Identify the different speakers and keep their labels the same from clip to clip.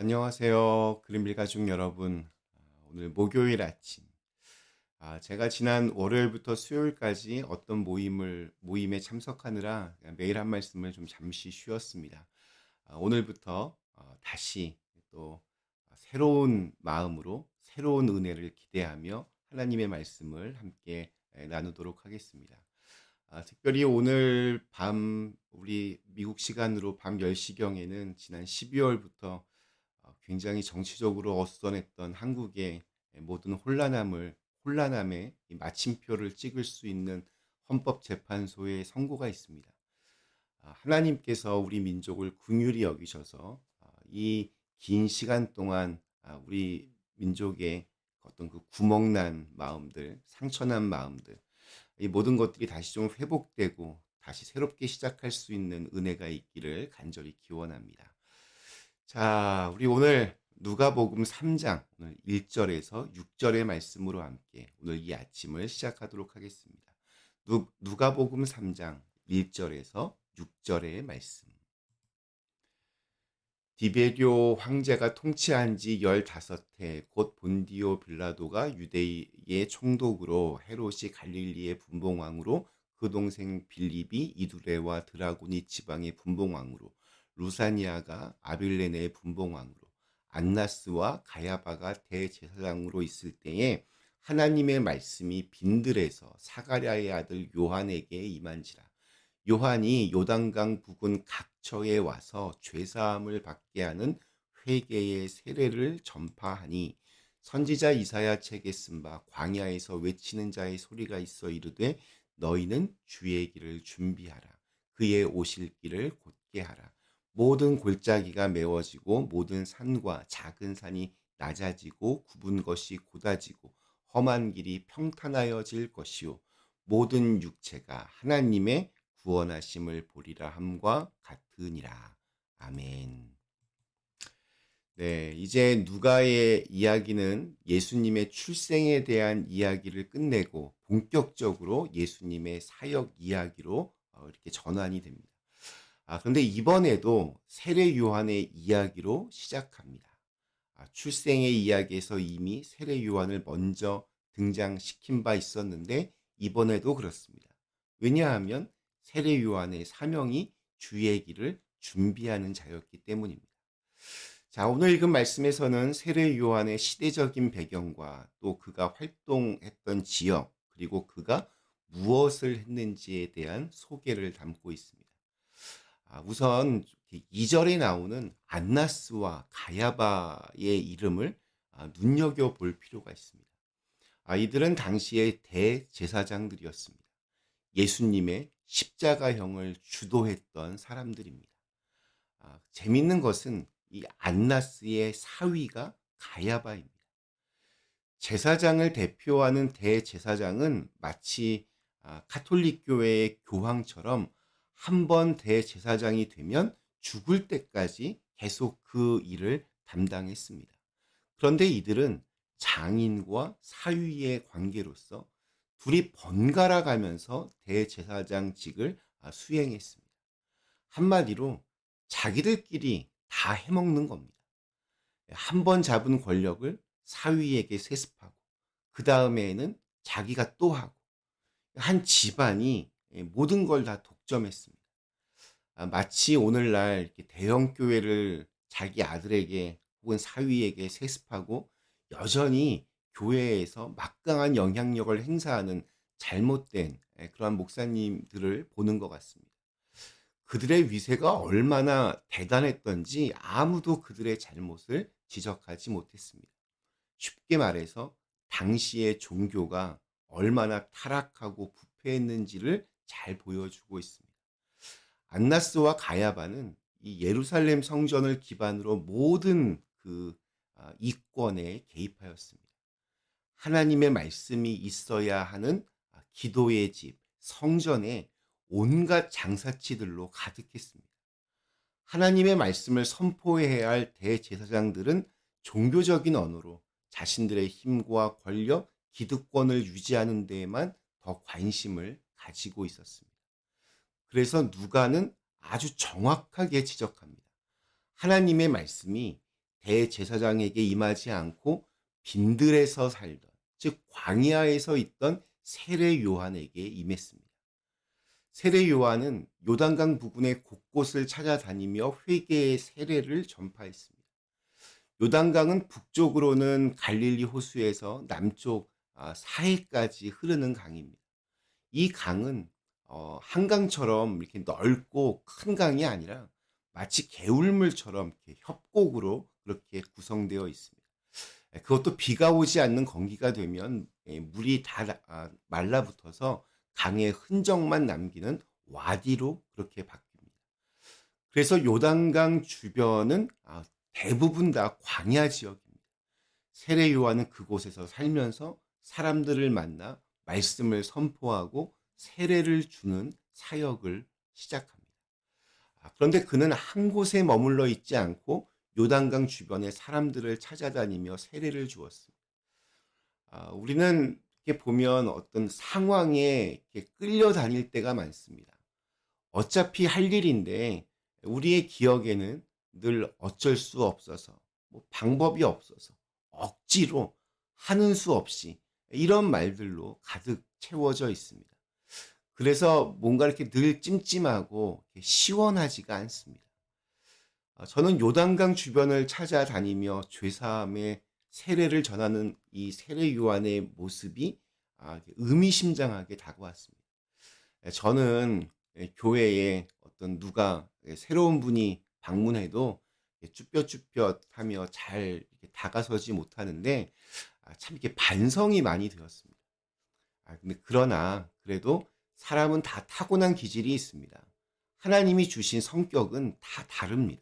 Speaker 1: 안녕하세요. 그린빌 가족 여러분. 오늘 목요일 아침. 제가 지난 월요일부터 수요일까지 어떤 모임에 참석하느라 그냥 매일 한 말씀을 좀 잠시 쉬었습니다. 오늘부터 다시 또 새로운 마음으로 새로운 은혜를 기대하며 하나님의 말씀을 함께 나누도록 하겠습니다. 특별히 오늘 밤 우리 미국 시간으로 밤 10시경에는 지난 12월부터 굉장히 정치적으로 어수선했던 한국의 모든 혼란함의 이 마침표를 찍을 수 있는 헌법재판소의 선고가 있습니다. 하나님께서 우리 민족을 긍휼히 여기셔서 이 긴 시간 동안 우리 민족의 어떤 그 구멍난 마음들, 상처난 마음들, 이 모든 것들이 다시 좀 회복되고 다시 새롭게 시작할 수 있는 은혜가 있기를 간절히 기원합니다. 자, 우리 오늘 누가복음 3장 오늘 1절에서 6절의 말씀으로 함께 오늘 이 아침을 시작하도록 하겠습니다. 누가복음 3장 1절에서 6절의 말씀. 디베rio 황제가 통치한 지 15해 곧 본디오 빌라도가 유대의 총독으로 헤롯이 갈릴리의 분봉왕으로 그 동생 빌립이 이두레와 드라고니 지방의 분봉왕으로 루사니아가 아빌레네의 분봉왕으로 안나스와 가야바가 대제사장으로 있을 때에 하나님의 말씀이 빈들에서 사가랴의 아들 요한에게 임한지라. 요한이 요단강 부근 각처에 와서 죄사함을 받게 하는 회개의 세례를 전파하니 선지자 이사야 책에 쓴 바 광야에서 외치는 자의 소리가 있어 이르되 너희는 주의 길을 준비하라. 그의 오실 길을 곧게 하라. 모든 골짜기가 메워지고 모든 산과 작은 산이 낮아지고 굽은 것이 곧아지고 험한 길이 평탄하여질 것이요 모든 육체가 하나님의 구원하심을 보리라 함과 같으니라. 아멘. 네, 이제 누가의 이야기는 예수님의 출생에 대한 이야기를 끝내고 본격적으로 예수님의 사역 이야기로 이렇게 전환이 됩니다. 그런데 이번에도 세례 요한의 이야기로 시작합니다. 출생의 이야기에서 이미 세례 요한을 먼저 등장시킨 바 있었는데 이번에도 그렇습니다. 왜냐하면 세례 요한의 사명이 주의 길을 준비하는 자였기 때문입니다. 자, 오늘 읽은 말씀에서는 세례 요한의 시대적인 배경과 또 그가 활동했던 지역, 그리고 그가 무엇을 했는지에 대한 소개를 담고 있습니다. 우선 2절에 나오는 안나스와 가야바의 이름을 눈여겨볼 필요가 있습니다. 이들은 당시의 대제사장들이었습니다. 예수님의 십자가형을 주도했던 사람들입니다. 재밌는 것은 이 안나스의 사위가 가야바입니다. 제사장을 대표하는 대제사장은 마치 카톨릭 교회의 교황처럼 한 번 대제사장이 되면 죽을 때까지 계속 그 일을 담당했습니다. 그런데 이들은 장인과 사위의 관계로서 둘이 번갈아 가면서 대제사장직을 수행했습니다. 한마디로 자기들끼리 다 해먹는 겁니다. 한 번 잡은 권력을 사위에게 세습하고 그 다음에는 자기가 또 하고 한 집안이 모든 걸 다 독점했습니다. 마치 오늘날 이렇게 대형 교회를 자기 아들에게 혹은 사위에게 세습하고 여전히 교회에서 막강한 영향력을 행사하는 잘못된 그러한 목사님들을 보는 것 같습니다. 그들의 위세가 얼마나 대단했던지 아무도 그들의 잘못을 지적하지 못했습니다. 쉽게 말해서 당시의 종교가 얼마나 타락하고 부패했는지를 잘 보여주고 있습니다. 안나스와 가야바는 이 예루살렘 성전을 기반으로 모든 그 이권에 개입하였습니다. 하나님의 말씀이 있어야 하는 기도의 집, 성전에 온갖 장사치들로 가득했습니다. 하나님의 말씀을 선포해야 할 대제사장들은 종교적인 언어로 자신들의 힘과 권력, 기득권을 유지하는 데에만 더 관심을 가지고 있었습니다. 그래서 누가는 아주 정확하게 지적합니다. 하나님의 말씀이 대제사장에게 임하지 않고 빈들에서 살던, 즉 광야에서 있던 세례 요한에게 임했습니다. 세례 요한은 요단강 부근의 곳곳을 찾아다니며 회개의 세례를 전파했습니다. 요단강은 북쪽으로는 갈릴리 호수에서 남쪽 사해까지 흐르는 강입니다. 이 강은 한강처럼 이렇게 넓고 큰 강이 아니라 마치 개울물처럼 이렇게 협곡으로 그렇게 구성되어 있습니다. 그것도 비가 오지 않는 건기가 되면 물이 다 말라붙어서 강의 흔적만 남기는 와디로 그렇게 바뀝니다. 그래서 요단강 주변은 대부분 다 광야 지역입니다. 세례 요한은 그곳에서 살면서 사람들을 만나 말씀을 선포하고 세례를 주는 사역을 시작합니다. 그런데 그는 한 곳에 머물러 있지 않고 요단강 주변의 사람들을 찾아다니며 세례를 주었습니다. 우리는 이렇게 보면 어떤 상황에 이렇게 끌려다닐 때가 많습니다. 어차피 할 일인데 우리의 기억에는 늘 어쩔 수 없어서, 뭐 방법이 없어서, 억지로 하는 수 없이 이런 말들로 가득 채워져 있습니다. 그래서 뭔가 이렇게 늘 찜찜하고 시원하지가 않습니다. 저는 요단강 주변을 찾아다니며 죄사함의 세례를 전하는 이 세례 요한의 모습이 의미심장하게 다가왔습니다. 저는 교회에 어떤 누가 새로운 분이 방문해도 쭈뼛쭈뼛하며 잘 이렇게 다가서지 못하는데 참 이렇게 반성이 많이 되었습니다. 근데 그러나 그래도 사람은 다 타고난 기질이 있습니다. 하나님이 주신 성격은 다 다릅니다.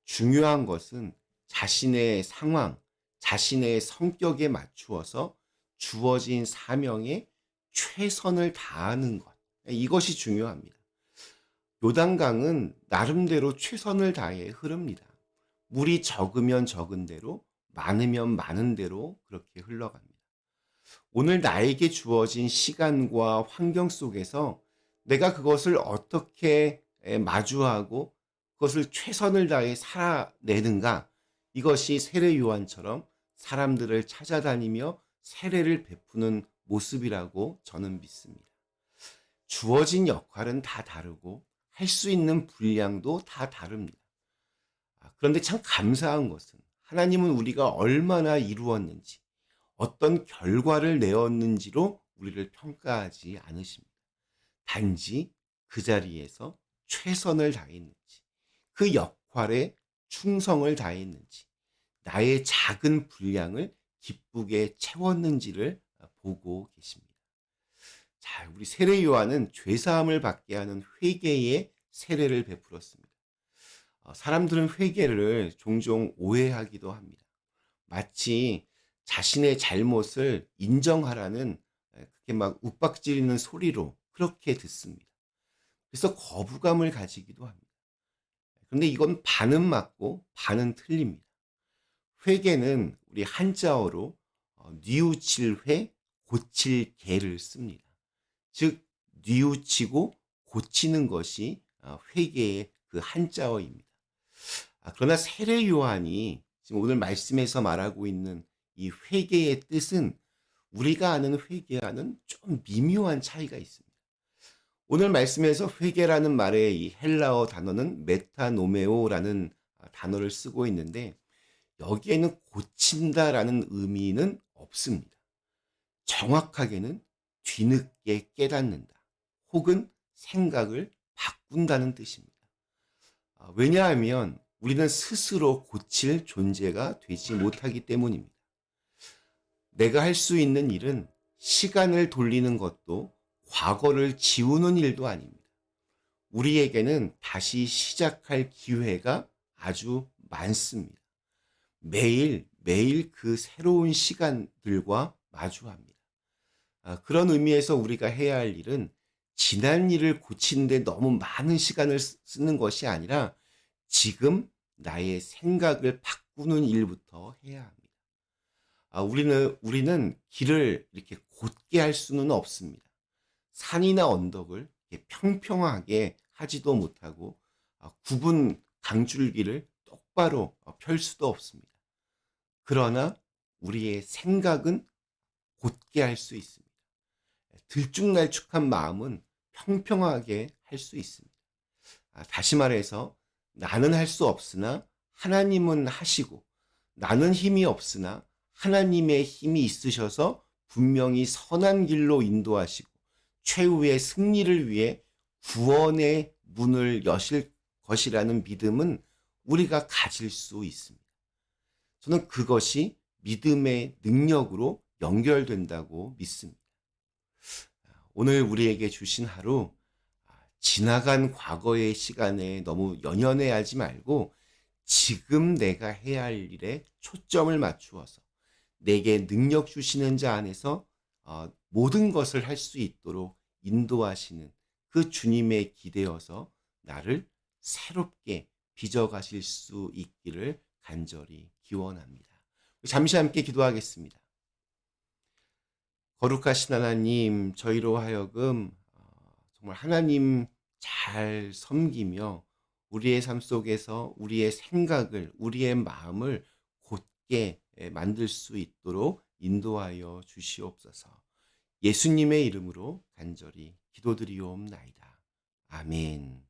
Speaker 1: 중요한 것은 자신의 상황, 자신의 성격에 맞추어서 주어진 사명에 최선을 다하는 것. 이것이 중요합니다. 요단강은 나름대로 최선을 다해 흐릅니다. 물이 적으면 적은 대로, 많으면 많은 대로 그렇게 흘러갑니다. 오늘 나에게 주어진 시간과 환경 속에서 내가 그것을 어떻게 마주하고 그것을 최선을 다해 살아내는가, 이것이 세례 요한처럼 사람들을 찾아다니며 세례를 베푸는 모습이라고 저는 믿습니다. 주어진 역할은 다 다르고 할 수 있는 분량도 다 다릅니다. 그런데 참 감사한 것은 하나님은 우리가 얼마나 이루었는지, 어떤 결과를 내었는지로 우리를 평가하지 않으십니다. 단지 그 자리에서 최선을 다했는지, 그 역할에 충성을 다했는지, 나의 작은 분량을 기쁘게 채웠는지를 보고 계십니다. 자, 우리 세례 요한은 죄사함을 받게 하는 회개의 세례를 베풀었습니다. 사람들은 회개를 종종 오해하기도 합니다. 마치 자신의 잘못을 인정하라는 그렇게 막 윽박지르는 소리로 그렇게 듣습니다. 그래서 거부감을 가지기도 합니다. 그런데 이건 반은 맞고 반은 틀립니다. 회개는 우리 한자어로 뉘우칠 회, 고칠 개를 씁니다. 즉 뉘우치고 고치는 것이 회개의 그 한자어입니다. 그러나 세례 요한이 지금 오늘 말씀에서 말하고 있는 이 회개의 뜻은 우리가 아는 회개와는 좀 미묘한 차이가 있습니다. 오늘 말씀에서 회개라는 말의 이 헬라어 단어는 메타노메오라는 단어를 쓰고 있는데 여기에는 고친다라는 의미는 없습니다. 정확하게는 뒤늦게 깨닫는다, 혹은 생각을 바꾼다는 뜻입니다. 왜냐하면 우리는 스스로 고칠 존재가 되지 못하기 때문입니다. 내가 할 수 있는 일은 시간을 돌리는 것도 과거를 지우는 일도 아닙니다. 우리에게는 다시 시작할 기회가 아주 많습니다. 매일 매일 그 새로운 시간들과 마주합니다. 그런 의미에서 우리가 해야 할 일은 지난 일을 고치는데 너무 많은 시간을 쓰는 것이 아니라 지금 나의 생각을 바꾸는 일부터 해야 합니다. 우리는 길을 이렇게 곧게 할 수는 없습니다. 산이나 언덕을 이렇게 평평하게 하지도 못하고 굽은 강줄기를 똑바로 펼 수도 없습니다. 그러나 우리의 생각은 곧게 할 수 있습니다. 들쭉날쭉한 마음은 평평하게 할 수 있습니다. 다시 말해서 나는 할 수 없으나 하나님은 하시고 나는 힘이 없으나 하나님의 힘이 있으셔서 분명히 선한 길로 인도하시고 최후의 승리를 위해 구원의 문을 여실 것이라는 믿음은 우리가 가질 수 있습니다. 저는 그것이 믿음의 능력으로 연결된다고 믿습니다. 오늘 우리에게 주신 하루, 지나간 과거의 시간에 너무 연연해하지 말고 지금 내가 해야 할 일에 초점을 맞추어서 내게 능력 주시는 자 안에서 모든 것을 할 수 있도록 인도하시는 그 주님에 기대어서 나를 새롭게 빚어가실 수 있기를 간절히 기원합니다. 잠시 함께 기도하겠습니다. 거룩하신 하나님, 저희로 하여금 정말 하나님 잘 섬기며 우리의 삶 속에서 우리의 생각을, 우리의 마음을 곧게 만들 수 있도록 인도하여 주시옵소서. 예수님의 이름으로 간절히 기도드리옵나이다. 아멘.